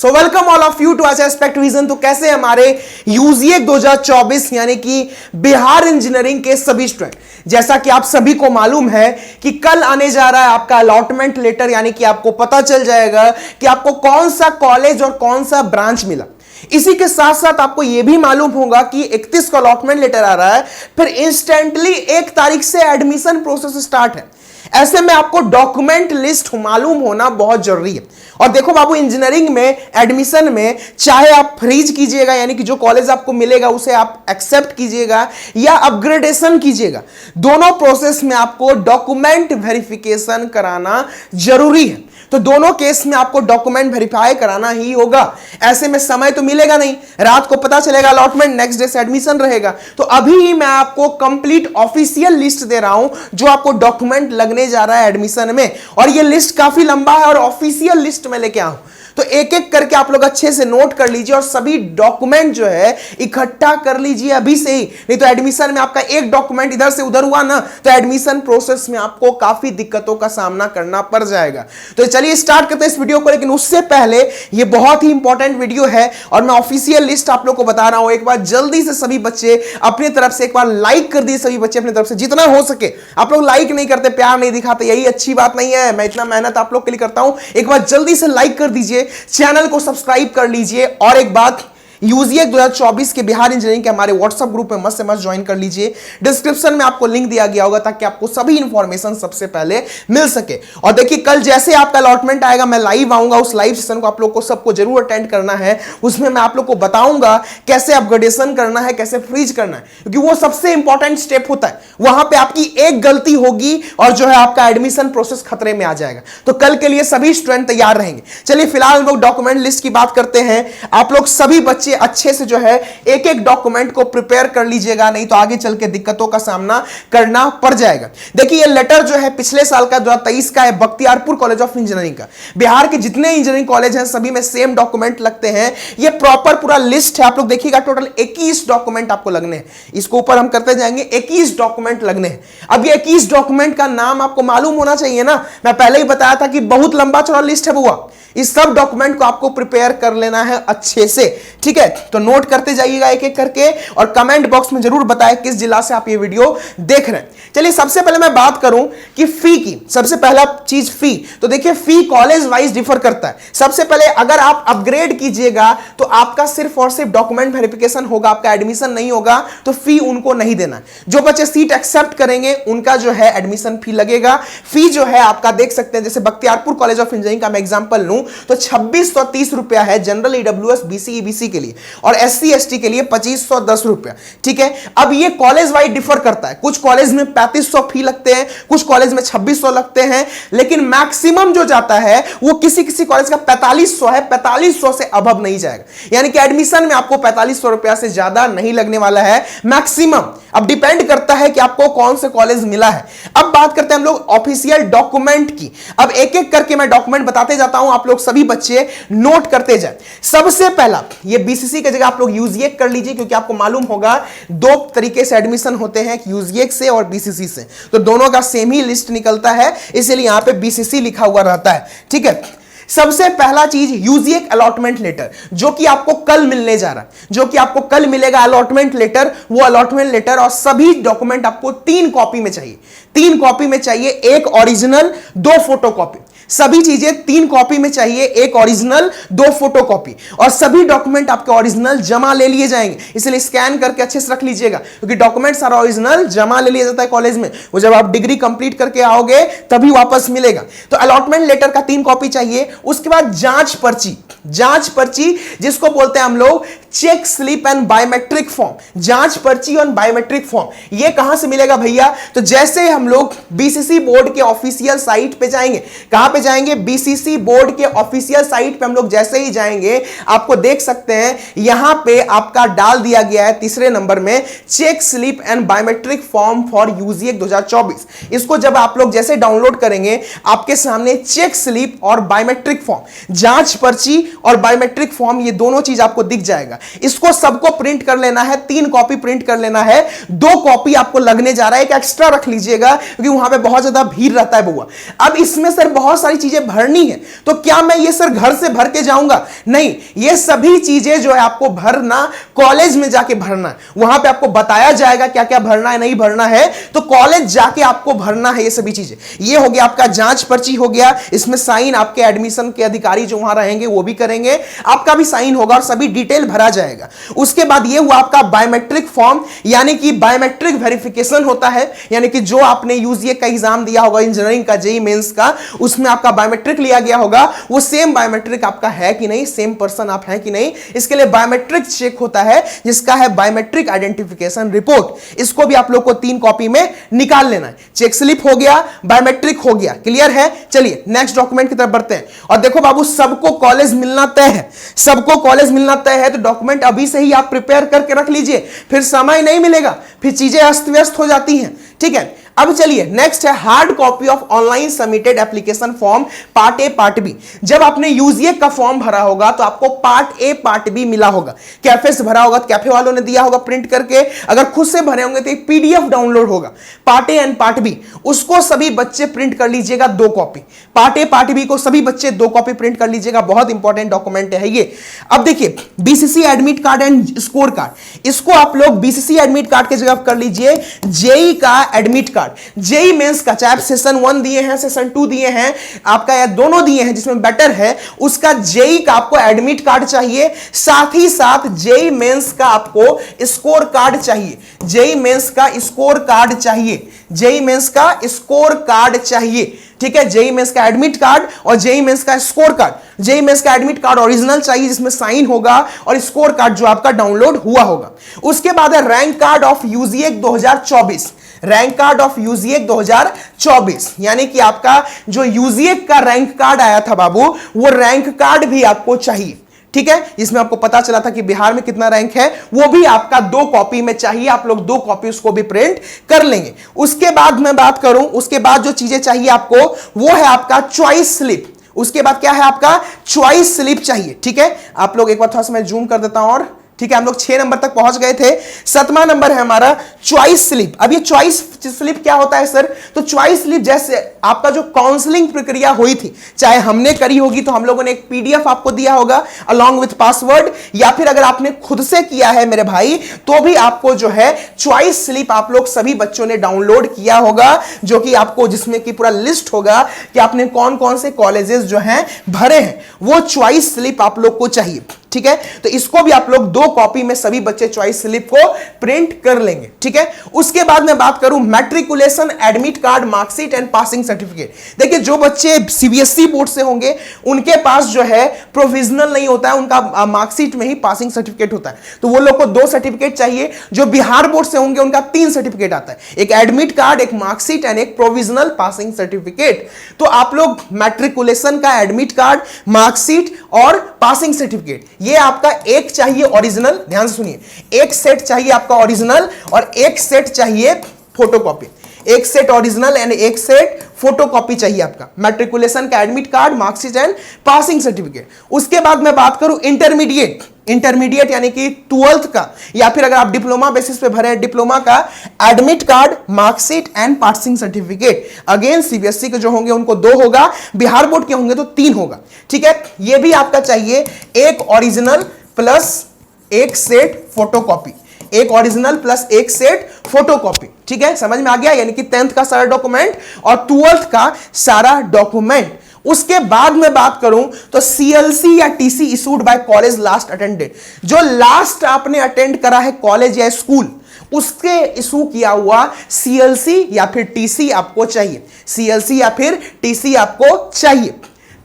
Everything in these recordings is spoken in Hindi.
So welcome all of you to aspect vision. तो कैसे हमारे यूजीए 2024 यानी कि बिहार इंजीनियरिंग के सभी स्टूडेंट, जैसा कि आप सभी को मालूम है कि कल आने जा रहा है आपका अलॉटमेंट लेटर, यानी कि आपको पता चल जाएगा कि आपको कौन सा कॉलेज और कौन सा ब्रांच मिला। इसी के साथ साथ आपको यह भी मालूम होगा कि 31 को अलॉटमेंट लेटर आ रहा है, फिर इंस्टेंटली 1 तारीख से एडमिशन प्रोसेस स्टार्ट है। ऐसे में आपको डॉक्यूमेंट लिस्ट मालूम होना बहुत जरूरी है। और देखो बाबू, इंजीनियरिंग में एडमिशन में चाहे आप फ्रीज कीजिएगा, यानी कि जो कॉलेज आपको मिलेगा उसे आप एक्सेप्ट कीजिएगा या अपग्रेडेशन कीजिएगा, दोनों प्रोसेस में आपको डॉक्यूमेंट वेरिफिकेशन कराना जरूरी है। तो दोनों केस में आपको डॉक्यूमेंट वेरीफाई कराना ही होगा। ऐसे में समय तो मिलेगा नहीं, रात को पता चलेगा अलॉटमेंट, नेक्स्ट डे से एडमिशन रहेगा। तो अभी ही मैं आपको कंप्लीट ऑफिशियल लिस्ट दे रहा हूं जो आपको डॉक्यूमेंट लगने जा रहा है एडमिशन में, और ये लिस्ट काफी लंबा है और ऑफिशियल लिस्ट में लेके आऊं। तो एक एक करके आप लोग अच्छे से नोट कर लीजिए और सभी डॉक्यूमेंट जो है इकट्ठा कर लीजिए अभी से ही, नहीं तो एडमिशन में आपका एक डॉक्यूमेंट इधर से उधर हुआ ना तो एडमिशन प्रोसेस में आपको काफी दिक्कतों का सामना करना पड़ जाएगा। तो चलिए स्टार्ट करते हैं इस वीडियो को, लेकिन उससे पहले ये बहुत ही इंपॉर्टेंट वीडियो है और मैं ऑफिशियल लिस्ट आप लोग को बता रहा हूं। एक बार जल्दी से सभी बच्चे अपनी तरफ से एक बार लाइक कर दिए, सभी बच्चे अपनी तरफ से जितना हो सके। आप लोग लाइक नहीं करते, प्यार नहीं दिखाते, यही अच्छी बात नहीं है। मैं इतना मेहनत आप लोग के लिए करता हूं, एक बार जल्दी से लाइक कर दीजिए, चैनल को सब्सक्राइब कर लीजिए। और एक बात, यूजीए 2024 के बिहार इंजीनियरिंग के हमारे व्हाट्सएप ग्रुप में मस्त से मस्त ज्वाइन कर लीजिए। डिस्क्रिप्शन में आपको लिंक दिया गया होगा ताकि आपको सभी इंफॉर्मेशन सबसे पहले मिल सके। और देखिए कल जैसे आपका अलॉटमेंट आएगा मैं लाइव आऊंगा, उस लाइव सेशन को आप लोग को सबको जरूर अटेंड करना है। उसमें मैं आप लोग को बताऊंगा कैसे अपग्रेडेशन करना है, कैसे फ्रीज करना है, क्योंकि वो सबसे इंपॉर्टेंट स्टेप होता है। वहां पर आपकी एक गलती होगी और जो है आपका एडमिशन प्रोसेस खतरे में आ जाएगा। तो कल के लिए सभी स्टूडेंट तैयार रहेंगे। चलिए फिलहाल हम लोग डॉक्यूमेंट लिस्ट की बात करते हैं। आप लोग सभी बच्चे अच्छे से जो है एक एक डॉक्यूमेंट को प्रिपेयर कर लीजिएगा, नहीं तो आगे चल के दिक्कतों का सामना करना पड़ जाएगा। देखिए ये लेटर जो है पिछले साल का 2023 का है, बख्तियारपुर कॉलेज ऑफ इंजीनियरिंग का। बिहार के जितने इंजीनियरिंग कॉलेज हैं सभी में सेम डॉक्यूमेंट लगते हैं। ये प्रॉपर पूरा लिस्ट है, आप लोग देखिएगा टोटल 21 डॉक्यूमेंट आपको लगने हैं। इसको ऊपर हम करते जाएंगे, 21 डॉक्यूमेंट लगने हैं। अब ये 21 डॉक्यूमेंट का नाम आपको मालूम होना चाहिए ना, मैं पहले ही बताया था कि बहुत लंबा चौड़ा लिस्ट है बुआ। इस सब डॉक्यूमेंट को आपको प्रिपेयर कर लेना है अच्छे से, ठीक है। तो नोट करते जाइएगा एक एक करके और कमेंट बॉक्स में जरूर बताएं किस जिला से आप ये वीडियो देख रहे हैं। चलिए सबसे पहले मैं बात करूं कि फी की। सबसे पहला चीज फी। तो देखिए फी कॉलेज वाइज डिफर करता है। सबसे पहले अगर आप अपग्रेड कीजिएगा तो आपका सिर्फ और सिर्फ डॉक्यूमेंट वेरिफिकेशन होगा, आपका एडमिशन नहीं होगा, तो फी उनको नहीं देना। जो बच्चे सीट एक्सेप्ट करेंगे उनका जो है एडमिशन फी लगेगा। फी जो है आपका देख सकते हैं, जैसे बख्तियारपुर कॉलेज ऑफ इंजीनियरिंग का मैं एग्जांपल लूं तो 2630 रुपया है जनरल, ईडब्ल्यूएस, बीसी, ईबीसी के लिए, और एससी एसटी के लिए 2510 रुपया, ठीक है। अब ये कॉलेज वाइज डिफर करता है। कुछ कॉलेज में 3500 फी लगते हैं, कुछ कॉलेज में 2600 लगते हैं, लेकिन मैक्सिमम जो जाता है वो किसी किसी कॉलेज का 4500 है। 4500 से अबव नहीं जाएगा, यानी कि एडमिशन में आपको 4500 रुपया से ज्यादा नहीं लगने वाला है मैक्सिमम। अब डिपेंड करता है कि आपको कौन से कॉलेज मिला है। अब बात करते हैं हम लोग ऑफिशियल डॉक्यूमेंट की। अब एक एक करके मैं डॉक्यूमेंट बताते जाता हूं, आप लोग सभी बच्चे नोट करते जाए। सबसे पहला ये बीसीसी की जगह आप लोग यूजीए कर लीजिए, क्योंकि आपको मालूम होगा 2 तरीके से एडमिशन होते हैं, यूजीए से और बीसीसी से। तो दोनों का सेम ही लिस्ट निकलता है, इसलिए यहां पे बीसीसी लिखा हुआ रहता है, ठीक है। सबसे पहला चीज यूजीए अलॉटमेंट लेटर, जो कि आपको कल मिलने जा रहा है, जो कि आपको कल मिलेगा अलॉटमेंट लेटर। वो अलॉटमेंट लेटर और सभी डॉक्यूमेंट आपको 3 कॉपी में चाहिए। 3 कॉपी में चाहिए, एक ओरिजिनल, 2 फोटोकॉपी। सभी चीजें 3 कॉपी में चाहिए, एक ओरिजिनल, 2 फोटोकॉपी, और सभी डॉक्यूमेंट आपके ओरिजिनल जमा ले लिए जाएंगे। इसलिए स्कैन करके अच्छे से रख लीजिएगा, क्योंकि डॉक्यूमेंट सारा ओरिजिनल जमा ले लिया जाता है कॉलेज में। वो जब आप डिग्री कंप्लीट करके आओगे तभी वापस मिलेगा। तो अलॉटमेंट लेटर का 3 कॉपी चाहिए। उसके बाद जांच पर्ची, जांच पर्ची जिसको बोलते हैं हम लोग check slip and biometric form. जांच पर्ची और बायोमेट्रिक फॉर्म ये कहां से मिलेगा भैया? तो जैसे हम लोग बीसीसी बोर्ड के ऑफिशियल साइट पे जाएंगे, कहां पे जाएंगे? बीसीसी बोर्ड के ऑफिशियल साइट पे हम लोग जैसे ही जाएंगे आपको देख सकते हैं यहां पे आपका डाल दिया गया है 3रे नंबर में check slip and biometric form for UGA 2024। इसको जब आप लोग जैसे डाउनलोड करेंगे आपके सामने चेक स्लिप और बायोमेट्रिक फॉर्म, जांच पर्ची और बायोमेट्रिक फॉर्म, ये दोनों चीज आपको दिख जाएगा। इसको सबको प्रिंट कर लेना है, 3 कॉपी प्रिंट कर लेना है। 2 कॉपी आपको लगने जा रहा है, एक एक्स्ट्रा रख लीजिएगा क्योंकि वहां पे बहुत ज्यादा भीड़ रहता है बुआ। अब इसमें सर बहुत सारी चीजें भरनी है, तो क्या मैं ये सर घर से भर के जाऊंगा? नहीं, ये सभी चीजें जो है आपको भरना कॉलेज में जाके भरना है। वहां पे आपको बताया जाएगा क्या क्या भरना है, नहीं भरना है, तो कॉलेज जाके आपको भरना है ये सभी चीजें। ये हो गया आपका जांच पर्ची हो गया, इसमें साइन आपके एडमिशन के अधिकारी जो वहां रहेंगे वो भी करेंगे, आपका भी साइन होगा और सभी डिटेल भरा जाएगा। उसके बाद ये हुआ आपका बायोमेट्रिक फॉर्म, यानी कि बायोमेट्रिक वेरिफिकेशन होता है, यानी कि जो आपने यूजीए का एग्जाम दिया होगा इंजीनियरिंग का, जेईई मेंस का, उसमें आपका बायोमेट्रिक लिया गया होगा, वो सेम बायोमेट्रिक आपका है कि नहीं, सेम पर्सन आप हैं कि नहीं, इसके लिए बायोमेट्रिक चेक होता है, जिसका है बायोमेट्रिक आइडेंटिफिकेशन रिपोर्ट। इसको भी आप लोग को 3 कॉपी में निकाल लेना है। चेक स्लिप हो गया, बायोमेट्रिक हो गया, क्लियर है। चलिए नेक्स्ट डॉक्यूमेंट की तरफ बढ़ते हैं। और देखो बाबू, सबको कॉलेज मिलना तय है, सबको कॉलेज मिलना तय है, तो डॉक्यूमेंट अभी से ही आप प्रिपेयर करके रख लीजिए, फिर समय नहीं मिलेगा, फिर चीजें अस्त व्यस्त हो जाती हैं, ठीक है। अब चलिए नेक्स्ट है hard copy of online submitted application form part A part B. जब आपने यूजीए का फॉर्म भरा होगा तो आपको पार्ट ए पार्ट बी मिला होगा, कैफे से भरा होगा तो कैफे वालों ने दिया होगा प्रिंट करके, अगर खुद से भरे होंगे तो एक पीडीएफ डाउनलोड होगा part A and part B, उसको सभी बच्चे प्रिंट कर लीजिएगा 2 copy. Part A part B को सभी बच्चे 2 कॉपी प्रिंट कर लीजिएगा, बहुत इंपॉर्टेंट डॉक्यूमेंट है ये। अब देखिए BCC admit card and score card, इसको आप लोग बीसीसी एडमिट कार्ड की जगह कर लीजिए जेई का एडमिट कार्ड। जेई मेंस का चाहे आप सेशन 1 दिए हैं, सेशन 2 दिए हैं, आपका या दोनों दिए हैं, जिसमें बेटर है उसका जेई का आपको एडमिट कार्ड चाहिए, साथ ही साथ जेई मेंस का आपको स्कोर कार्ड चाहिए, जेई मेंस का स्कोर कार्ड चाहिए, जेई मेंस का स्कोर कार्ड चाहिए, ठीक है। जेई मेंस का एडमिट कार्ड और जेई मेंस का स्कोर कार्ड। जेई मेंस का एडमिट कार्ड ओरिजिनल चाहिए जिसमें साइन होगा, और स्कोर कार्ड जो आपका डाउनलोड हुआ होगा। उसके बाद है rank card of UGA 2024, rank card of UGA 2024, यानी कि आपका जो यूजीए का रैंक कार्ड आया था बाबू, वो रैंक कार्ड भी आपको चाहिए, ठीक है, जिसमें आपको पता चला था कि बिहार में कितना रैंक है, वो भी आपका 2 कॉपी में चाहिए, आप लोग 2 कॉपी उसको भी प्रिंट कर लेंगे। उसके बाद मैं बात करूं, उसके बाद जो चीजें चाहिए आपको वो है आपका चॉइस स्लिप। उसके बाद क्या है आपका चॉइस स्लिप चाहिए, ठीक है। आप लोग एक बार थोड़ा सा मैं जूम कर देता हूं, और ठीक है, हम लोग 6 नंबर तक पहुंच गए थे, 7वां नंबर है हमारा चॉइस स्लिप। अब ये चॉइस स्लिप क्या होता है सर? तो चॉइस स्लिप जैसे आपका जो काउंसलिंग प्रक्रिया हुई थी, चाहे हमने करी होगी तो हम लोगों ने एक पीडीएफ आपको दिया होगा अलोंग विथ पासवर्ड, या फिर अगर आपने खुद से किया है मेरे भाई तो भी आपको जो है चॉइस स्लिप आप लोग सभी बच्चों ने डाउनलोड किया होगा, जो कि आपको जिसमें कि पूरा लिस्ट होगा कि आपने कौन कौन से कॉलेजेस जो हैं भरे हैं, वो चॉइस स्लिप आप लोग को चाहिए, ठीक है। तो इसको भी आप लोग 2 कॉपी में सभी बच्चे चॉइस स्लिप को प्रिंट कर लेंगे, ठीक है। उसके बाद मैं बात करूं matriculation admit card, marksheet and passing certificate. देखिए जो बच्चे सीबीएसई बोर्ड से होंगे उनके पास जो है प्रोविजनल नहीं होता है, उनका मार्कशीट में ही पासिंग सर्टिफिकेट होता है, तो वो लोग को 2 सर्टिफिकेट चाहिए। जो बिहार बोर्ड से होंगे उनका 3 सर्टिफिकेट आता है, एक एडमिट कार्ड, एक मार्कशीट एंड एक प्रोविजनल पासिंग सर्टिफिकेट। तो आप लोग मैट्रिकुलेशन का एडमिट कार्ड, मार्कशीट और पासिंग सर्टिफिकेट, ये आपका एक चाहिए ओरिजिनल, ध्यान से सुनिए, एक सेट चाहिए आपका ओरिजिनल और एक सेट चाहिए फोटोकॉपी, एक सेट ओरिजिनल एंड एक सेट फोटोकॉपी चाहिए आपका मैट्रिकुलेशन का admit card, marksheet and passing certificate. उसके बाद मैं बात करूं इंटरमीडिएट, इंटरमीडिएट यानी कि 12th का, या फिर अगर आप डिप्लोमा बेसिस पे भरे डिप्लोमा का admit card, marksheet and passing certificate. Again CBSE के जो होंगे उनको 2 होगा, बिहार बोर्ड के होंगे तो 3 होगा, ठीक है। ये भी आपका चाहिए एक ओरिजिनल प्लस एक सेट फोटोकॉपी, एक ओरिजिनल प्लस एक सेट फोटोकॉपी, ठीक है, समझ में आ गया। यानी कि 10th का सारा डॉक्यूमेंट और 12th का सारा डॉक्यूमेंट। उसके बाद में बात करूं तो सीएलसी या TC issued by college last attended, जो लास्ट आपने अटेंड करा है कॉलेज या स्कूल, उसके इशू किया हुआ सीएलसी या फिर टीसी आपको चाहिए, सीएलसी या फिर टीसी आपको चाहिए।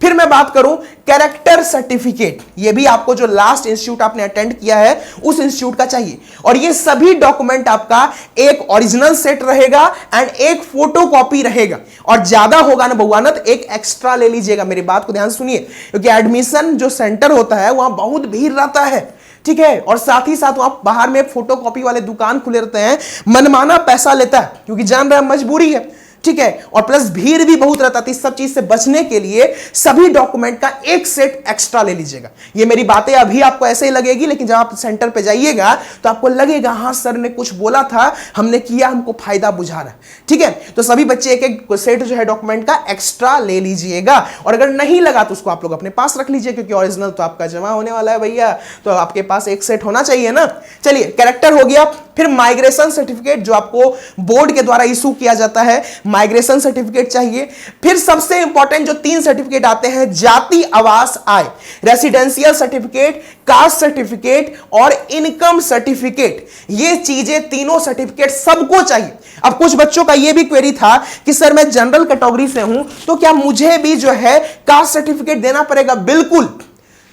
फिर मैं बात करूं कैरेक्टर सर्टिफिकेट, ये भी आपको जो लास्ट इंस्टीट्यूट आपने अटेंड किया है उस इंस्टीट्यूट का चाहिए, और ये सभी डॉक्यूमेंट आपका एक ओरिजिनल सेट रहेगा एंड एक फोटोकॉपी रहेगा, और ज्यादा होगा ना बउआ तो एक एक्स्ट्रा ले लीजिएगा। मेरी बात को ध्यान से सुनिए, क्योंकि एडमिशन जो सेंटर होता है वहां बहुत भीड़ रहता है, ठीक है, और साथ ही साथ वहां बाहर में फोटोकॉपी वाले दुकान खुले रहते हैं, मनमाना पैसा लेता है, क्योंकि जान रहे हैं मजबूरी है, ठीक है, और प्लस भीड़ भी बहुत रहता था। इस सब चीज से बचने के लिए सभी डॉक्यूमेंट का एक सेट एक्स्ट्रा ले लीजिएगा। ये मेरी बातें अभी आपको ऐसे ही लगेगी, लेकिन जब आप सेंटर पे जाइएगा तो आपको लगेगा हाँ सर ने कुछ बोला था, हमने किया, हमको फायदा बुझा रहा है। ठीक है, तो सभी बच्चे एक एक सेट जो है डॉक्यूमेंट का एक्स्ट्रा ले लीजिएगा, और अगर नहीं लगा तो उसको आप लोग अपने पास रख लीजिए, क्योंकि ओरिजिनल तो आपका जमा होने वाला है भैया, तो आपके पास एक सेट होना चाहिए ना। चलिए, कैरेक्टर हो गया। फिर माइग्रेशन सर्टिफिकेट जो आपको बोर्ड के द्वारा इशू किया जाता है, माइग्रेशन सर्टिफिकेट चाहिए। फिर सबसे इंपॉर्टेंट जो 3 सर्टिफिकेट आते हैं, जाति, आवास, आय, रेसिडेंशियल सर्टिफिकेट, कास्ट सर्टिफिकेट और इनकम सर्टिफिकेट। ये चीजें तीनों सर्टिफिकेट सबको चाहिए। अब कुछ बच्चों का ये भी क्वेरी था कि सर मैं जनरल कैटेगरी से हूं, तो क्या मुझे भी जो है कास्ट सर्टिफिकेट देना पड़ेगा? बिल्कुल,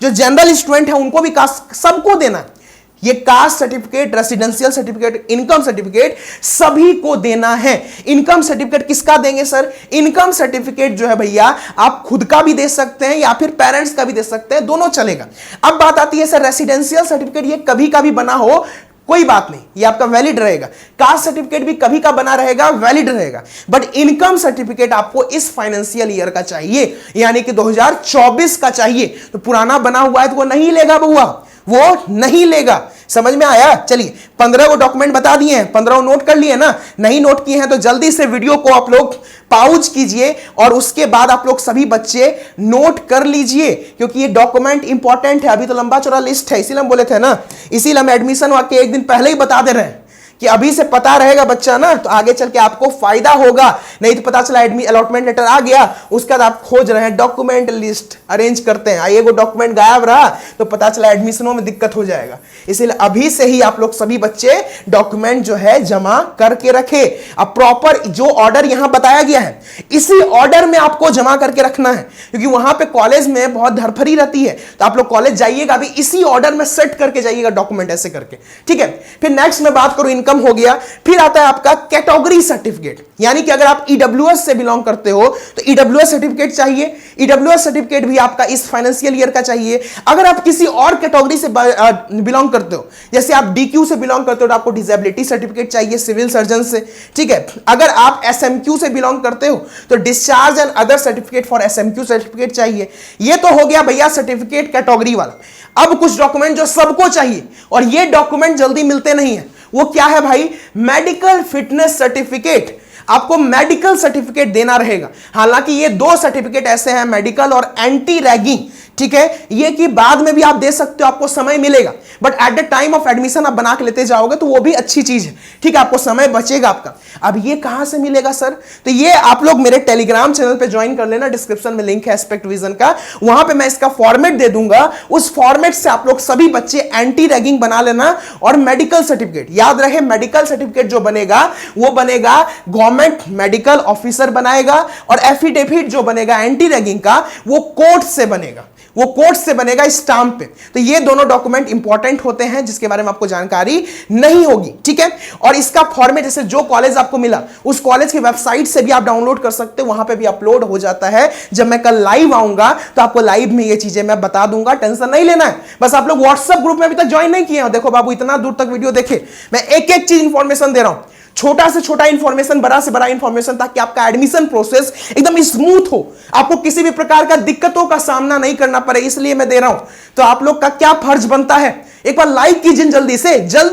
जो जनरल स्टूडेंट है उनको भी कास्ट सबको देना है। ये caste certificate, residential certificate, income certificate सभी को देना है। इनकम सर्टिफिकेट किसका देंगे सर? इनकम सर्टिफिकेट जो है भैया आप खुद का भी दे सकते हैं या फिर पेरेंट्स का भी दे सकते हैं, दोनों चलेगा। अब बात आती है सर रेसिडेंशियल सर्टिफिकेट, ये कभी का भी बना हो कोई बात नहीं, ये आपका वैलिड रहेगा। कास्ट सर्टिफिकेट भी कभी का बना रहेगा, वैलिड रहेगा। बट इनकम सर्टिफिकेट आपको इस फाइनेंशियल ईयर का चाहिए, यानी कि 2024 का चाहिए। तो पुराना बना हुआ है तो वो नहीं लेगा बुआ, वो नहीं लेगा। समझ में आया? चलिए, 15 वो डॉक्यूमेंट बता दिए हैं, 15 नोट कर लिए ना? नहीं नोट किए हैं तो जल्दी से वीडियो को आप लोग पॉज कीजिए और उसके बाद आप लोग सभी बच्चे नोट कर लीजिए, क्योंकि ये डॉक्यूमेंट इंपॉर्टेंट है। अभी तो लंबा चौड़ा लिस्ट है, इसीलिए हम बोले थे ना, इसीलिए हम एडमिशन वाके एक दिन पहले ही बता दे रहे हैं कि अभी से पता रहेगा बच्चा ना, तो आगे चल के आपको फायदा होगा। नहीं तो पता चला अलॉटमेंट लेटर आ गया, उसके बाद आप खोज रहे हैं, डॉक्यूमेंट लिस्ट अरेंज करते हैं, आइए वो डॉक्यूमेंट गायब रहा तो पता चला एडमिशनों में दिक्कत हो जाएगा। इसीलिए अभी से ही आप लोग सभी बच्चे डॉक्यूमेंट जो है जमा करके रखे। अब प्रॉपर जो ऑर्डर यहां बताया गया है इसी ऑर्डर में आपको जमा करके रखना है, क्योंकि वहां पे कॉलेज में बहुत धरफरी रहती है। तो आप लोग कॉलेज जाइएगा अभी इसी ऑर्डर में सेट करके जाइएगा डॉक्यूमेंट ऐसे करके, ठीक है। फिर नेक्स्ट में बात करूं, इनकम हो गया। फिर आता है आपका कैटेगरी सर्टिफिकेट, यानी कि अगर आप ईडब्ल्यूएस से बिलोंग करते हो तो ईडब्ल्यूएस सर्टिफिकेट चाहिए। ईडब्ल्यूएस सर्टिफिकेट भी आपका इस फाइनेंशियल ईयर का चाहिए। अगर आप किसी और कैटेगरी से बिलोंग करते हो, जैसे आप डीक्यू से बिलोंग करते हो तो आपको डिसेबिलिटी सर्टिफिकेट चाहिए सिविल सर्जन से, ठीक है। अगर आप एसएमक्यू से बिलोंग करते हो तो discharge and other certificate for SMQ certificate चाहिए। ये तो हो गया भैया सर्टिफिकेट कैटेगरी वाला। अब कुछ डॉक्यूमेंट जो सबको चाहिए और ये डॉक्यूमेंट जल्दी मिलते नहीं है, वो क्या है भाई? Medical fitness certificate. आपको मेडिकल सर्टिफिकेट देना रहेगा। हालांकि ये 2 सर्टिफिकेट ऐसे हैं, मेडिकल और एंटी रैगिंग, ठीक है। ये कि बाद में भी आप दे सकते हो, आपको समय मिलेगा, but at the time of admission आप बना के लेते जाओगे तो वो भी अच्छी चीज है, ठीक है, आपको समय बचेगा आपका। अब ये कहां से मिलेगा सर? तो ये आप लोग मेरे टेलीग्राम चैनल पे ज्वाइन कर लेना, डिस्क्रिप्शन में लिंक है एस्पेक्ट विजन का, वहां पे मैं इसका फॉर्मेट दे दूंगा। उस फॉर्मेट से आप लोग सभी बच्चे एंटी रैगिंग बना लेना और मेडिकल सर्टिफिकेट। याद रहे, मेडिकल सर्टिफिकेट जो बनेगा वो बनेगा गवर्नमेंट मेडिकल ऑफिसर बनाएगा, और एफिडेविट जो बनेगा एंटी रैगिंग का वो कोर्ट से बनेगा, वो कोर्ट से बनेगा स्टाम्प पे। तो ये दोनों डॉक्यूमेंट इंपॉर्टेंट होते हैं जिसके बारे में आपको जानकारी नहीं होगी, ठीक है। और इसका फॉर्मेट जैसे जो कॉलेज आपको मिला उस कॉलेज की वेबसाइट से भी आप डाउनलोड कर सकते हो, वहां पे भी अपलोड हो जाता है। जब मैं कल लाइव आऊंगा तो आपको लाइव में ये चीजें मैं बता दूंगा, टेंशन नहीं लेना है। बस आप लोग व्हाट्सएप ग्रुप में अभी तक ज्वाइन नहीं किए हो, देखो बाबू इतना दूर तक वीडियो देखे, मैं एक एक चीज इंफॉर्मेशन दे रहा हूं, छोटा से छोटा इंफॉर्मेशन, बड़ा से बड़ा इंफॉर्मेशन, ताकि आपका एडमिशन प्रोसेस एकदम स्मूथ हो, आपको किसी भी प्रकार का दिक्कतों का सामना नहीं करना पड़े, इसलिए मैं दे रहा हूं। तो आप लोग का क्या फर्ज बनता है, एक बार लाइक कीजिए, जल्दी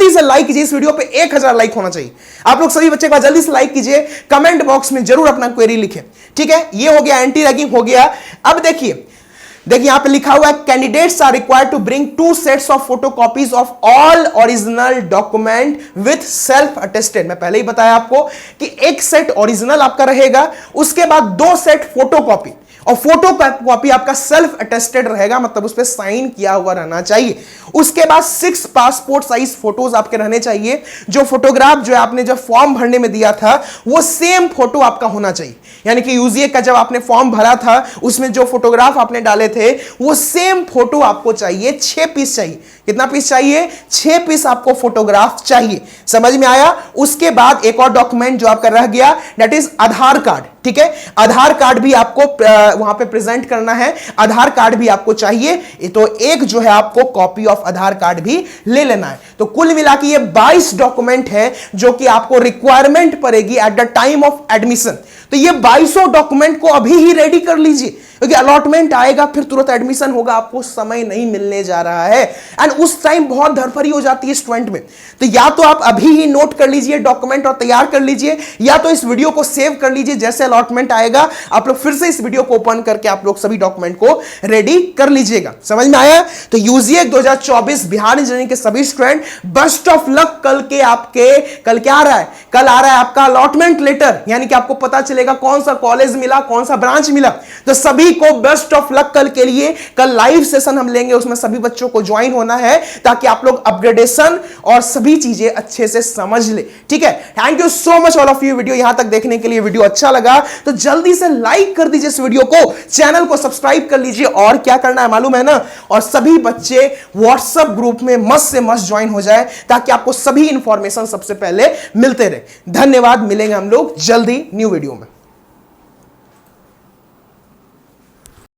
से लाइक कीजिए। इस वीडियो पे 1000 लाइक होना चाहिए। आप लोग सभी बच्चे एक बार जल्दी से लाइक कीजिए, कमेंट बॉक्स में जरूर अपना क्वेरी लिखें, ठीक है। ये हो गया, एंटी रैगिंग हो गया। अब देखिए यहां पे लिखा हुआ है, candidates are required to bring 2 sets of photocopies of all original document with self attested. मैं पहले ही बताया आपको कि एक सेट ओरिजिनल आपका रहेगा, उसके बाद 2 सेट फोटोकॉपी, और फोटो कॉपी आपका सेल्फ अटेस्टेड रहेगा, मतलब उस पर साइन किया हुआ रहना चाहिए। उसके बाद 6 पासपोर्ट साइज फोटोज आपके रहने चाहिए। जो फोटोग्राफ जो आपने जब फॉर्म भरने में दिया था वो सेम फोटो आपका होना चाहिए, यानी कि यूजीए का जब आपने फॉर्म भरा था उसमें जो फोटोग्राफ आपने डाले थे वो सेम फोटो आपको चाहिए। 6 पीस चाहिए। कितना पीस चाहिए? 6 पीस आपको फोटोग्राफ चाहिए। समझ में आया? उसके बाद एक और डॉक्यूमेंट जो आपका रह गया, दैट इज आधार कार्ड, ठीक है। आधार कार्ड भी आपको वहां पे प्रेजेंट करना है, आधार कार्ड भी आपको चाहिए। तो एक जो है आपको कॉपी ऑफ आधार कार्ड भी ले लेना है। तो कुल मिला के ये 22 डॉक्यूमेंट है जो कि आपको रिक्वायरमेंट पड़ेगी at the time of admission. तो ये 2200 डॉक्यूमेंट को अभी ही रेडी कर लीजिए, क्योंकि अलॉटमेंट आएगा फिर तुरंत एडमिशन होगा, आपको समय नहीं मिलने जा रहा है एंड उस टाइम बहुत धरफरी हो जाती है स्टूडेंट में। तो या तो आप अभी ही नोट कर लीजिए डॉक्यूमेंट और तैयार कर लीजिए, या तो इस वीडियो को सेव कर लीजिए, जैसे अलॉटमेंट आएगा आप लोग फिर से इस वीडियो को ओपन करके आप लोग सभी डॉक्यूमेंट को रेडी कर लीजिएगा। समझ में आया? तो यूजीए 2024 बिहार इंजीनियरिंग के सभी स्टूडेंट बेस्ट ऑफ लक। कल क्या आ रहा है? कल आ रहा है आपका अलॉटमेंट लेटर, यानी कि आपको पता चलेगा कौन सा कॉलेज मिला, कौन सा ब्रांच मिला। तो सभी को बेस्ट ऑफ लक कल के लिए। कल लाइव सेशन हम लेंगे, उसमें सभी बच्चों को ज्वाइन होना है ताकि आप लोग अपग्रेडेशन और सभी चीजें अच्छे से समझ ले। ठीक है, thank you so much all of you. Video यहां तक देखने के लिए, वीडियो अच्छा लगा तो जल्दी से लाइक कर दीजिए इस वीडियो को, चैनल को सब्सक्राइब कर लीजिए और क्या करना है मालूम है ना, और सभी बच्चे व्हाट्सएप ग्रुप में मस्त से मस्त ज्वाइन हो जाए ताकि आपको सभी इंफॉर्मेशन सबसे पहले मिलते रहे। धन्यवाद, मिलेंगे हम लोग जल्दी न्यू वीडियो में।